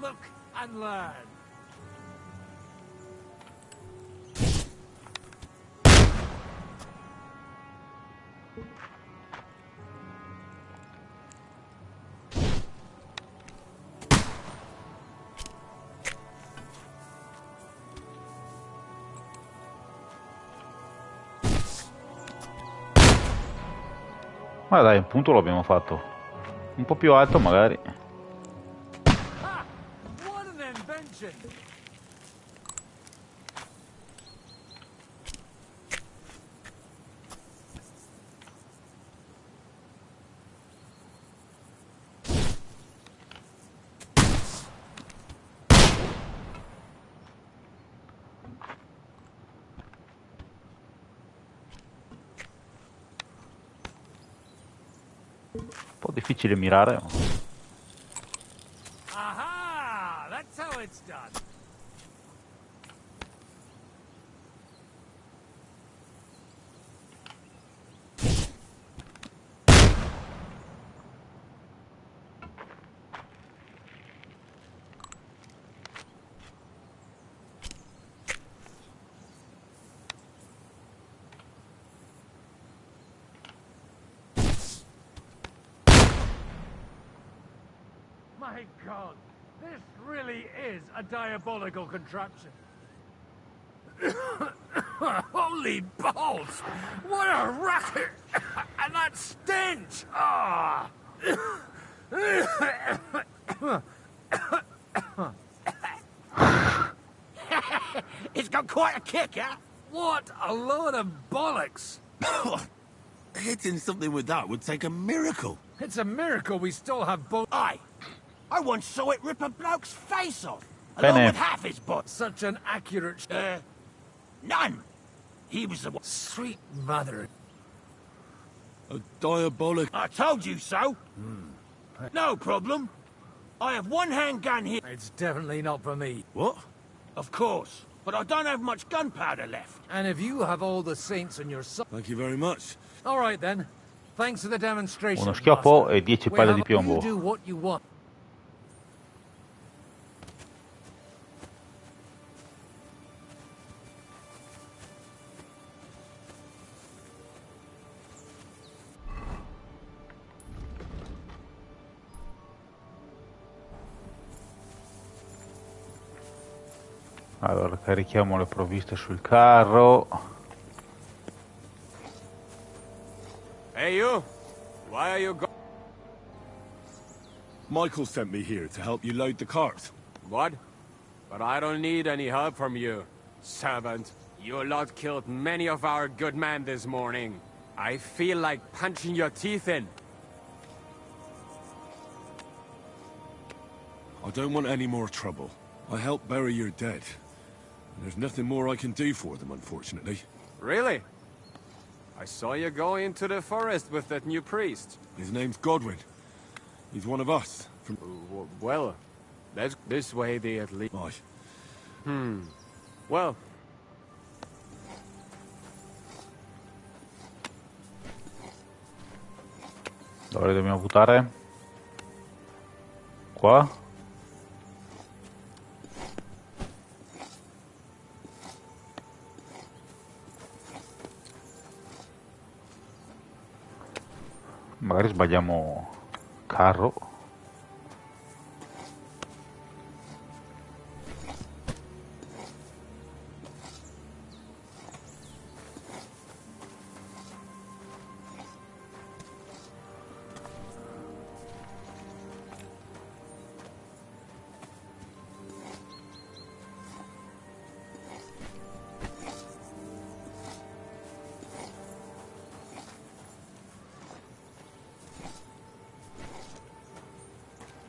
Look and learn. Ma dai, un punto l'abbiamo fatto. Un po' più alto magari. What an invention! Un po' difficile mirare. Aha! That's how it's done. My God, this really is a diabolical contraption. Holy balls! What a racket! And that stench! Ah! It's got quite a kick, huh? What a load of bollocks! Hitting something with that would take a miracle. It's a miracle we still have both. Aye. I once saw it rip a bloke's face off, Bene. along with half his butt. Such an accurate... None. He was the one. Sweet mother. A diabolic... I told you so. No problem. I have one handgun here. It's definitely not for me. What? Of course. But I don't have much gunpowder left. And if you have all the saints on your side... Thank you very much. All right, then. Thanks for the demonstration, Uno schioppo Master. e 10 We palle have- di piombo. You do what you want. Allora, carichiamo le provviste sul carro. Hey, you! Why are you go- Michael sent me here to help you load the cart. What? But I don't need any help from you, servant. You lot killed many of our good men this morning. I feel like punching your teeth in. I don't want any more trouble. I helped bury your dead. And there's nothing more I can do for them, unfortunately. Really? I saw you go into the forest with that new priest. His name's Godwin. He's one of us. From... Well, that's this way they at least... Aye. Well... Dove le dobbiamo buttare? Qua? Magari sbagliamo carro.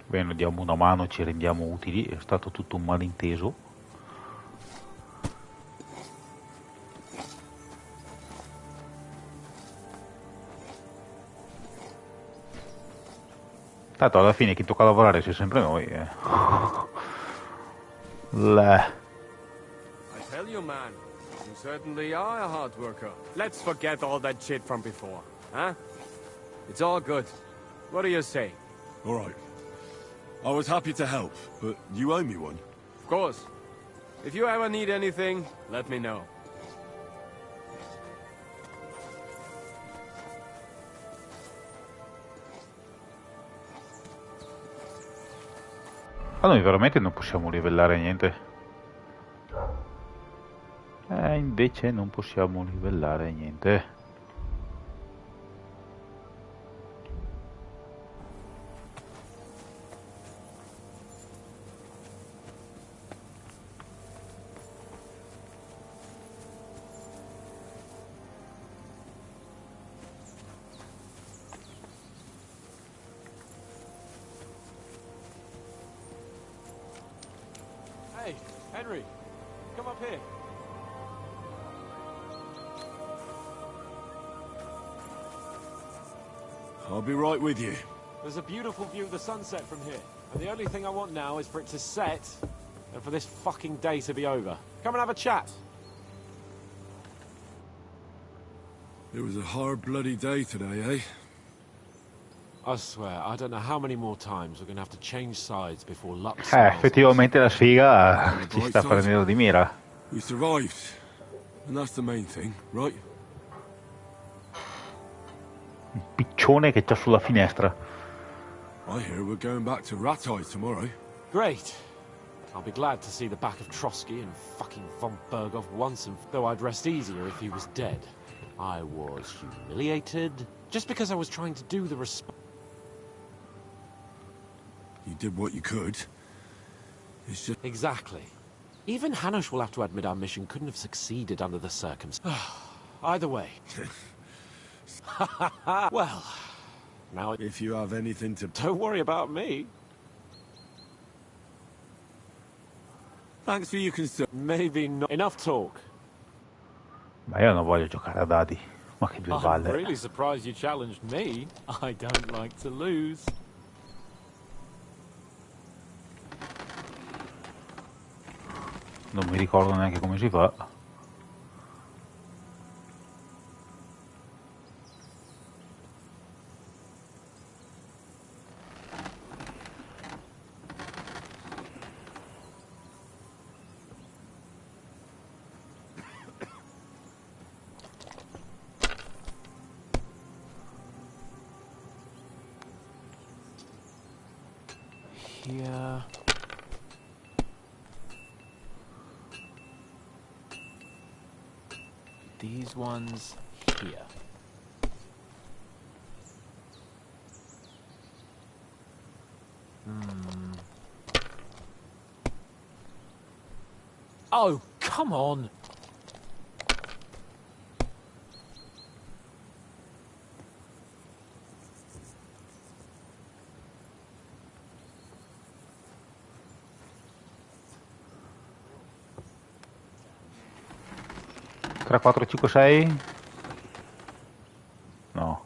Bene, diamo una mano, ci rendiamo utili, è stato tutto un malinteso. Tanto alla fine chi tocca lavorare siamo sempre noi. I tell you, man, you certainly are a hard worker. Let's forget all that shit from before, huh? It's all good. What do you say? All right. I was happy to help, but you owe me one. Of course. If you ever need anything, let me know. Ma noi veramente non possiamo livellare niente. Invece non possiamo livellare niente. Hey, Henry, come up here. I'll be right with you. There's a beautiful view of the sunset from here, and the only thing I want now is for it to set, and for this fucking day to be over. Come and have a chat. It was a hard bloody day today, eh? I swear, I don't know how many more times we're gonna have to change sides before luck smiles. Effettivamente la sfiga ci sta prendendo di mira. We survived, and that's the main thing, right? Un piccione che c'ha sulla finestra. I hear we're going back to Rattay tomorrow. Great. I'll be glad to see the back of Trotsky and fucking von Berghoff once, and though I'd rest easier if he was dead. I was humiliated just because I was trying to do the You did what you could. It's just... Exactly. Even Hanush will have to admit our mission couldn't have succeeded under the circumstances. Either way. Well, now if you have anything to... Don't worry about me. Thanks for your concern. Maybe not. Enough talk. Ma io non voglio giocare a dadi. Ma che due I'm balle. really surprised you challenged me. I don't like to lose. Non mi ricordo neanche come si fa. Here. These ones here. Oh, come on! Tre, 4, 5, 6? No.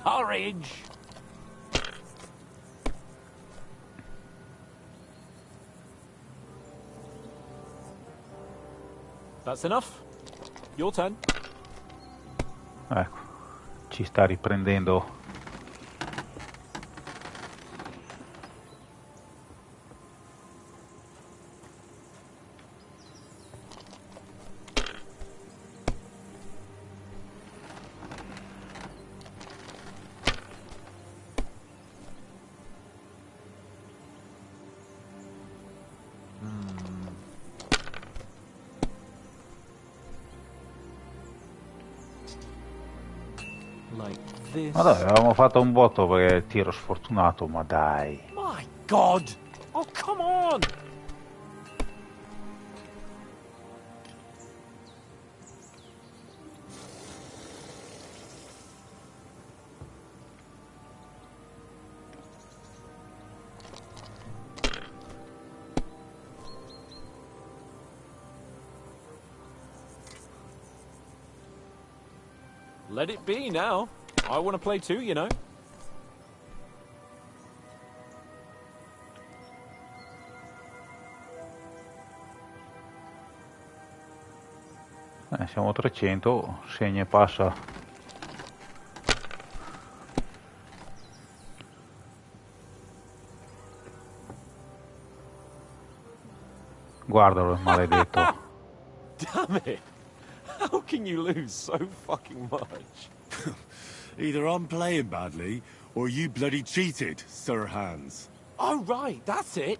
Courage! That's enough. Your turn. Ecco, ci sta riprendendo. like this. Ma dai, avevamo fatto un botto perché tiro sfortunato, ma dai. My God! Oh, come on! Let it be now. I want to play too, you know. Siamo a 300, segna e passa. Guardalo, il maledetto. Damn it! How can you lose so fucking much? Either I'm playing badly, or you bloody cheated, Sir Hans. Oh, right, that's it.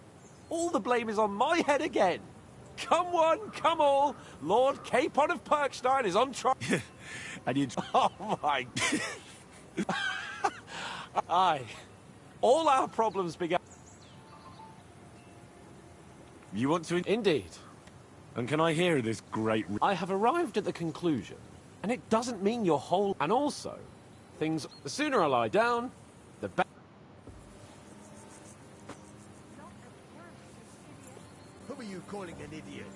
All the blame is on my head again. Come one, come all. Lord Capon of Perkstein is on trial. And you... Oh, my... Aye. All our problems began... You want to... Indeed. And can I hear this great... I have arrived at the conclusion, and it doesn't mean your whole... And also, things... The sooner I lie down, the better... Who are you calling an idiot?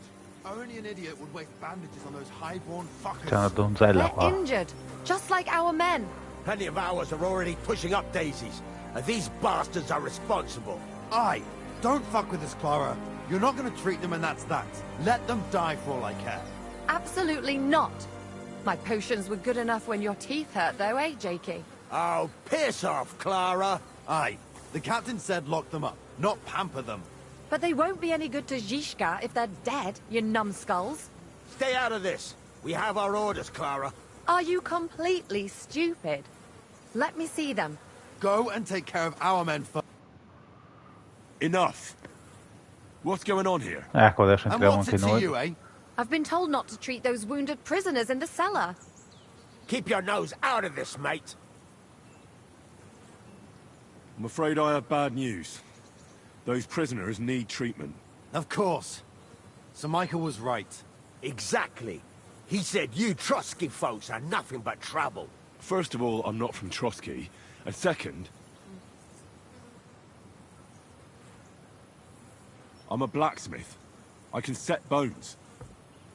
Only an idiot would waste bandages on those high-born fuckers. C'è una donzella qua. They're injured, just like our men. Plenty of ours are already pushing up daisies, and these bastards are responsible. Aye, don't fuck with us, Clara. You're not going to treat them and that's that. Let them die for all I care. Absolutely not. My potions were good enough when your teeth hurt, though, eh, Jakey? Oh, piss off, Clara. Aye, the captain said lock them up, not pamper them. But they won't be any good to Zizka if they're dead, you numbskulls. Stay out of this. We have our orders, Clara. Are you completely stupid? Let me see them. Go and take care of our men first. Enough. What's going on here? Ecco, adesso And entriamo what's anche it to noi. you, eh? I've been told not to treat those wounded prisoners in the cellar. Keep your nose out of this, mate. I'm afraid I have bad news. Those prisoners need treatment. Of course. Sir Michael was right. Exactly. He said you Trotsky folks are nothing but trouble. First of all, I'm not from Trotsky. And second... I'm a blacksmith. I can set bones.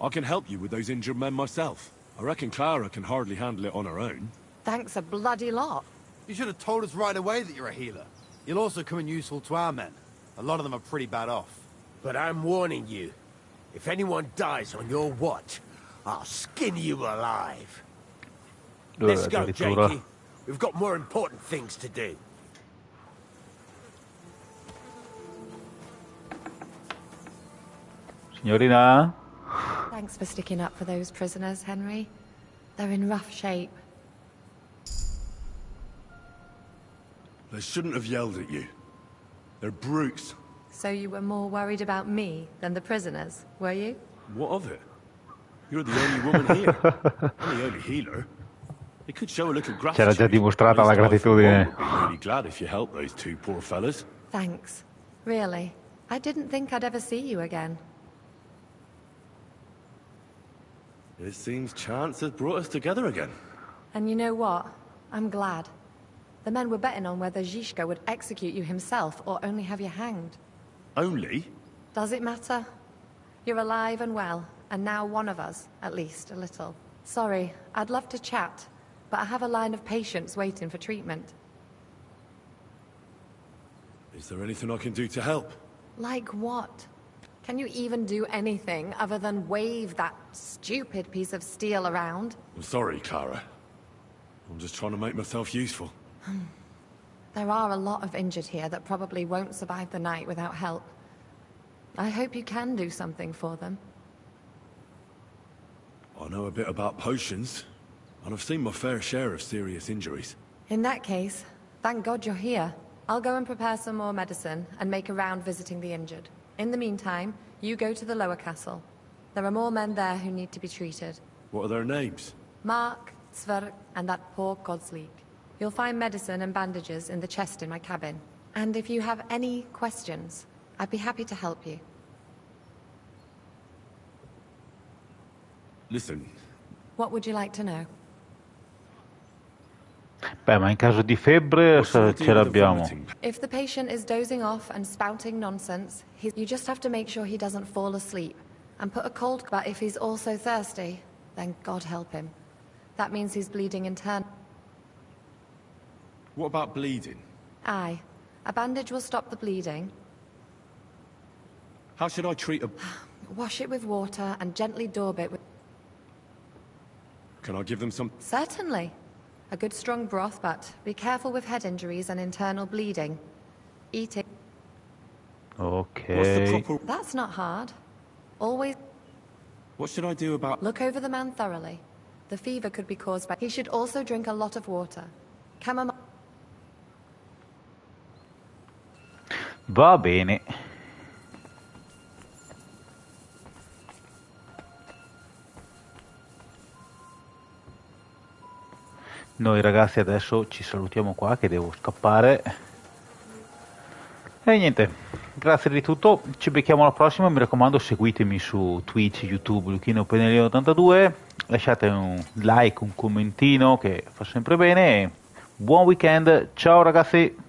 I can help you with those injured men myself. I reckon Clara can hardly handle it on her own. Thanks a bloody lot. You should have told us right away that you're a healer. You'll also come in useful to our men. A lot of them are pretty bad off. But I'm warning you. If anyone dies on your watch, I'll skin you alive. Let's go, Jakey. We've got more important things to do. Signorina? Thanks for sticking up for those prisoners, Henry. They're in rough shape. They shouldn't have yelled at you. They're brutes. So you were more worried about me than the prisoners, were you? What of it? You're the only woman here. I'm the only healer. It could show a little gratitude. C'era già dimostrata la gratitudine. I'd be really glad if you helped those two poor fellas. Thanks. Really. I didn't think I'd ever see you again. It seems chance has brought us together again. And you know what? I'm glad. The men were betting on whether Zizka would execute you himself or only have you hanged. Only? Does it matter? You're alive and well, and now one of us, at least, a little. Sorry, I'd love to chat, but I have a line of patients waiting for treatment. Is there anything I can do to help? Like what? Can you even do anything other than wave that stupid piece of steel around? I'm sorry, Clara. I'm just trying to make myself useful. There are a lot of injured here that probably won't survive the night without help. I hope you can do something for them. I know a bit about potions, and I've seen my fair share of serious injuries. In that case, thank God you're here. I'll go and prepare some more medicine and make a round visiting the injured. In the meantime, you go to the lower castle. There are more men there who need to be treated. What are their names? Mark, Sver, and that poor Godsleek. You'll find medicine and bandages in the chest in my cabin. And if you have any questions, I'd be happy to help you. Listen, What would you like to know? Beh, ma in caso di febbre ce l'abbiamo. If the patient is dozing off and spouting nonsense, you just have to make sure he doesn't fall asleep. And put a cold... But if he's also thirsty, then God help him. That means he's bleeding internally. what about bleeding? Aye. A bandage will stop the bleeding. How should I treat a... Wash it with water and gently daub it with... Can I give them some... Certainly. A good strong broth, but be careful with head injuries and internal bleeding. Eat it. Ok. That's not hard. Always... What should I do about... Look over the man thoroughly. The fever could be caused by... He should also drink a lot of water. Chamomile... Va bene. Noi ragazzi adesso ci salutiamo qua che devo scappare. E niente, grazie di tutto, ci becchiamo alla prossima, mi raccomando seguitemi su Twitch, YouTube, Luchino Pennellino 82, lasciate un like, un commentino che fa sempre bene. Buon weekend, ciao ragazzi!